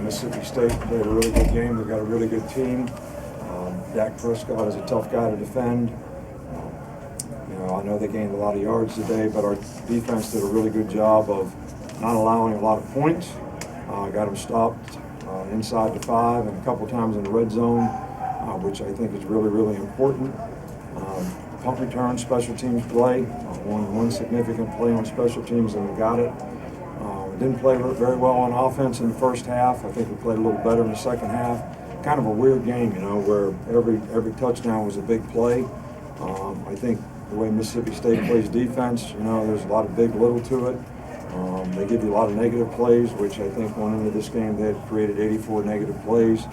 Mississippi State played a really good game. They've got a really good team. Dak Prescott is a tough guy to defend. I know they gained a lot of yards today, but our defense did a really good job of not allowing a lot of points. Got them stopped inside the 5 and a couple times in the red zone, which I think is really, really important. Punt return, special teams play. One significant play on special teams, and we got it. We didn't play very well on offense in the first half. I think we played a little better in the second half. Kind of a weird game, where every touchdown was a big play. I think the way Mississippi State plays defense, there's a lot of big, little to it. They give you a lot of negative plays, which I think going into this game they had created 84 negative plays.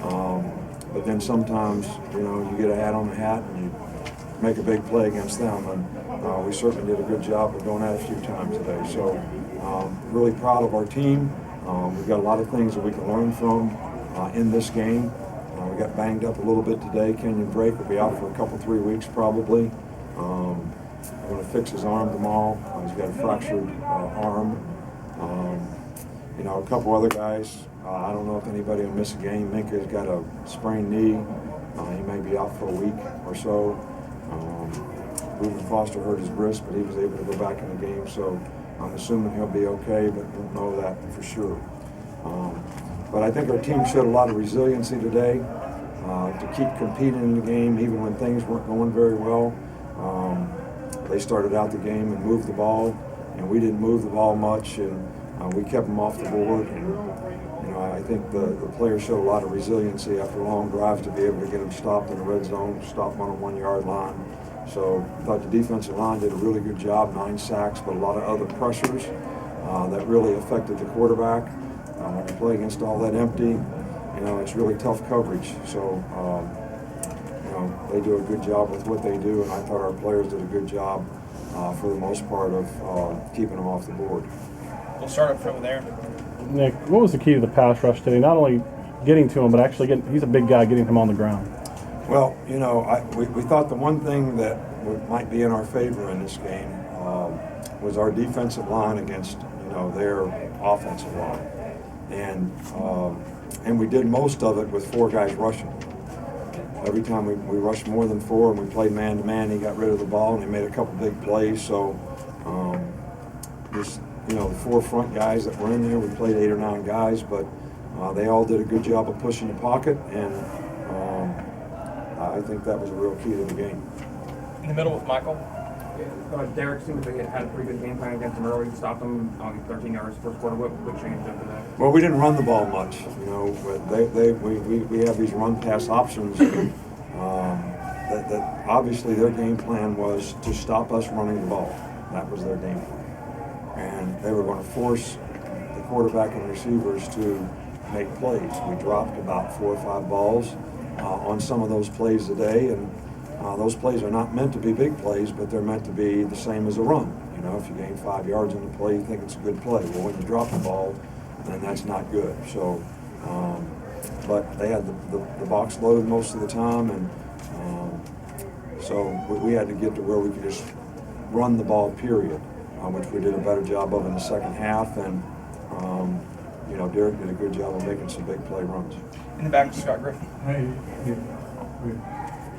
But then sometimes, you get a hat on the hat and you make a big play against them. And we certainly did a good job of doing that a few times today. So really proud of our team. We've got a lot of things that we can learn from in this game. We got banged up a little bit today. Kenyon Drake will be out for a couple, 3 weeks probably. I'm going to fix his arm tomorrow. He's got a fractured arm. A couple other guys. I don't know if anybody will miss a game. Minka's got a sprained knee. He may be out for a week or so. Reuben Foster hurt his wrist, but he was able to go back in the game. So I'm assuming he'll be okay, but don't know that for sure. But I think our team showed a lot of resiliency today to keep competing in the game, even when things weren't going very well. They started out the game and moved the ball, and we didn't move the ball much, and we kept them off the board. And I think the players showed a lot of resiliency after long drives to be able to get them stopped in the red zone, stop them on a 1-yard line. So I thought the defensive line did a really good job, 9 sacks, but a lot of other pressures that really affected the quarterback. When you play against all that empty, it's really tough coverage. So, they do a good job with what they do, and I thought our players did a good job for the most part of keeping them off the board. We'll start up over there. Nick, what was the key to the pass rush today? Not only getting to him, but actually he's a big guy, getting him on the ground. Well, we thought the one thing that might be in our favor in this game was our defensive line against, their offensive line. And we did most of it with 4 guys rushing. Every time we rushed more than 4 and we played man-to-man, he got rid of the ball and he made a couple big plays. So the 4 front guys that were in there, we played 8 or 9 guys, but they all did a good job of pushing the pocket, and I think that was a real key to the game. In the middle with Michael. Derek seemed to had a pretty good game plan against him early, stopped him on 13 yards first quarter. What changed after that? Well, we didn't run the ball much. We have these run-pass options. That obviously their game plan was to stop us running the ball. That was their game plan. And they were going to force the quarterback and receivers to make plays. We dropped about 4 or 5 balls on some of those plays today, and those plays are not meant to be big plays, but they're meant to be the same as a run. If you gain 5 yards on the play, you think it's a good play. Well, when you drop the ball, then that's not good. So, but they had the box loaded most of the time, and so we had to get to where we could just run the ball, period, which we did a better job of in the second half. And Derek did a good job of making some big play runs. In the back, Scott Griffin. Hey,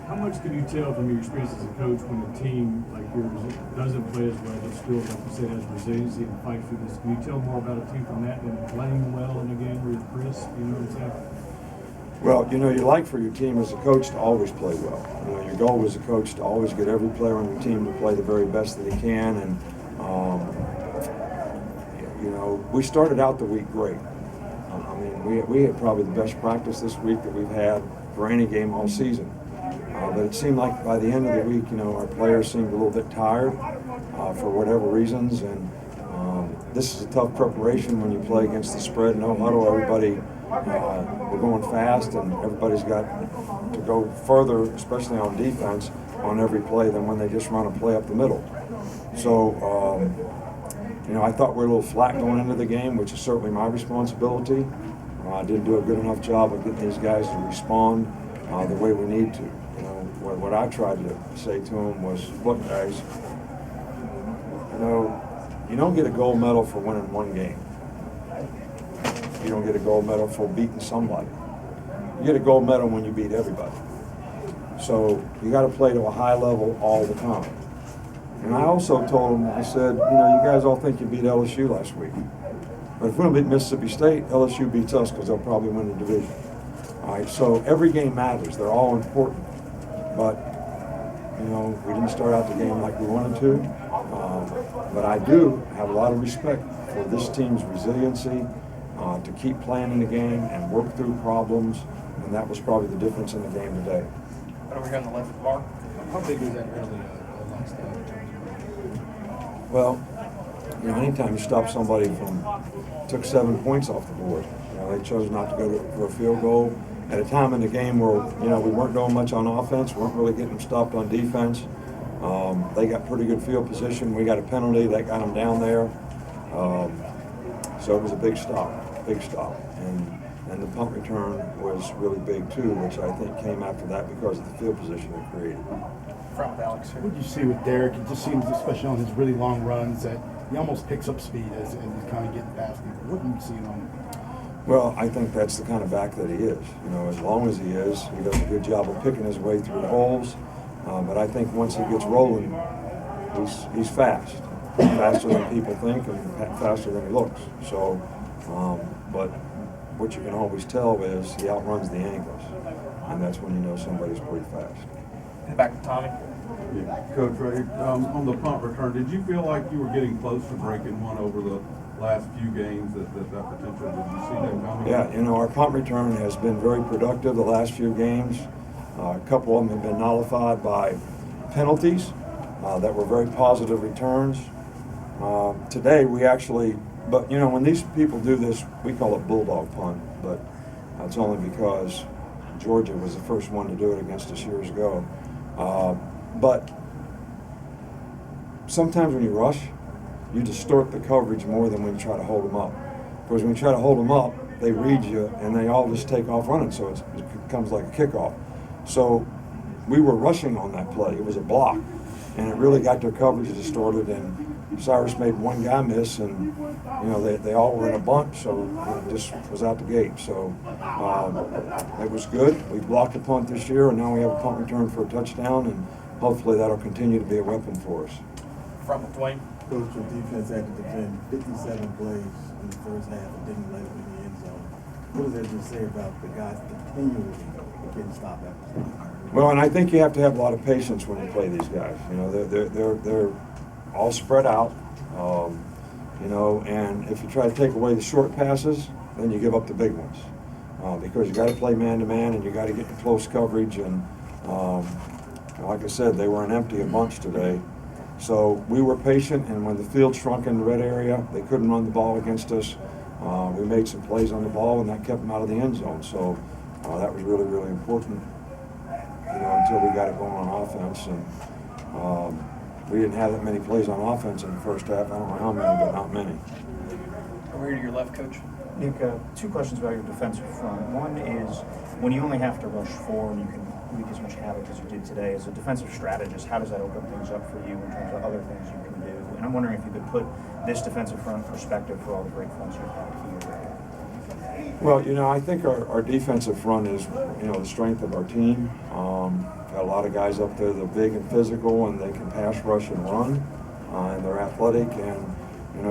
how much can you tell from your experience as a coach when a team like yours doesn't play as well, but still, like you said, has resiliency and fight through this? Can you tell more about a team from that than playing well in a game where you're crisp? What's happening? Well, you like for your team as a coach to always play well. Your goal as a coach to always get every player on your team to play the very best that he can. And we started out the week great. We had probably the best practice this week that we've had for any game all season. But it seemed like by the end of the week, our players seemed a little bit tired for whatever reasons. And this is a tough preparation when you play against the spread. No huddle, everybody, we're going fast, and everybody's got to go further, especially on defense, on every play than when they just run a play up the middle. So, I thought we were a little flat going into the game, which is certainly my responsibility. I didn't do a good enough job of getting these guys to respond the way we need to. What I tried to say to them was, look, guys, you don't get a gold medal for winning one game. You don't get a gold medal for beating somebody. You get a gold medal when you beat everybody. So you got to play to a high level all the time. And I also told them, I said, you guys all think you beat LSU last week. But if we don't beat Mississippi State, LSU beats us because they'll probably win the division. All right, so every game matters. They're all important. But, we didn't start out the game like we wanted to. But I do have a lot of respect for this team's resiliency to keep playing in the game and work through problems. And that was probably the difference in the game today. Right over here on the left, Mark. How big is that really a lifestyle in terms of Well, anytime you stop somebody took 7 points off the board. They chose not to go for a field goal at a time in the game where, we weren't doing much on offense, weren't really getting them stopped on defense. They got pretty good field position. We got a penalty that got them down there. So it was a big stop. And the punt return was really big too, which I think came after that because of the field position it created. Front with Alex here. What did you see with Derek? It just seems, especially on his really long runs, that he almost picks up speed as he's kind of getting past people. What are you seeing on him? Well, I think that's the kind of back that he is. As long as he is, he does a good job of picking his way through holes. But I think once he gets rolling, he's fast. Faster than people think and faster than he looks. So, but what you can always tell is he outruns the angles. And that's when you know somebody's pretty fast. In the back with Tommy. Yeah. Coach, right here, on the punt return, did you feel like you were getting close to breaking one over the last few games, that potential? Did you see that coming? Yeah, our punt return has been very productive the last few games. A couple of them have been nullified by penalties that were very positive returns. Today we actually, but when these people do this, we call it bulldog punt, but that's only because Georgia was the first one to do it against us years ago. But sometimes when you rush, you distort the coverage more than when you try to hold them up. Because when you try to hold them up, they read you and they all just take off running, so it becomes like a kickoff. So we were rushing on that play. It was a block, and it really got their coverage distorted, and Cyrus made one guy miss, and they all were in a bunch, so it just was out the gate. So it was good. We blocked a punt this year, and now we have a punt return for a touchdown, and hopefully that'll continue to be a weapon for us. Front with Dwayne. Coach, your defense had to defend 57 plays in the first half and didn't let it in the end zone. What does that just say about the guys continually getting stopped after stop? Well, and I think you have to have a lot of patience when you play these guys. They're all spread out, and if you try to take away the short passes, then you give up the big ones because you got to play man-to-man and you got to get in close coverage. And like I said, they were an empty bunch today. So we were patient, and when the field shrunk in the red area, they couldn't run the ball against us. We made some plays on the ball, and that kept them out of the end zone. So that was really, really important, until we got it going on offense. And we didn't have that many plays on offense in the first half. I don't know how many, but not many. Over here to your left, Coach. Nick, two questions about your defensive front. One is, when you only have to rush four and you can wreak as much havoc as you did today, as a defensive strategist, how does that open things up for you in terms of other things you can do? And I'm wondering if you could put this defensive front in perspective for all the great fronts you've had here. Well, I think our defensive front is, the strength of our team. Got a lot of guys up there that are big and physical, and they can pass, rush, and run, and they're athletic. And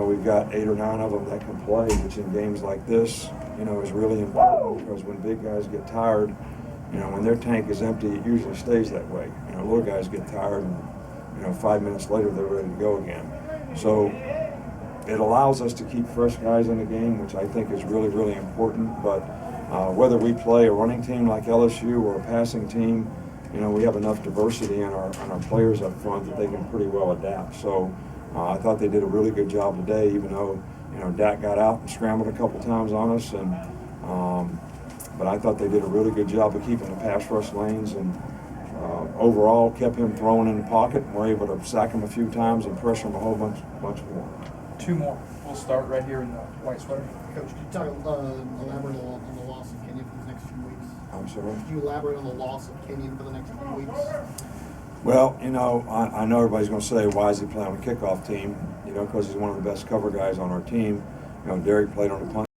we've got 8 or 9 of them that can play, which in games like this, is really important because when big guys get tired, when their tank is empty, it usually stays that way. Little guys get tired, and 5 minutes later they're ready to go again. So it allows us to keep fresh guys in the game, which I think is really, really important. But whether we play a running team like LSU or a passing team, we have enough diversity in our players up front that they can pretty well adapt. So I thought they did a really good job today, even though Dak got out and scrambled a couple times on us. And but I thought they did a really good job of keeping the pass rush lanes, and overall kept him throwing in the pocket, and were able to sack him a few times and pressure him a whole bunch more. 2 more. We'll start right here in the white sweater. Coach, could you elaborate on the loss of Kenyon for the next few weeks? I'm sorry? Could you elaborate on the loss of Kenyon for the next few weeks? Well, I know everybody's going to say, why is he playing on the kickoff team? Because he's one of the best cover guys on our team. Derek played on the punt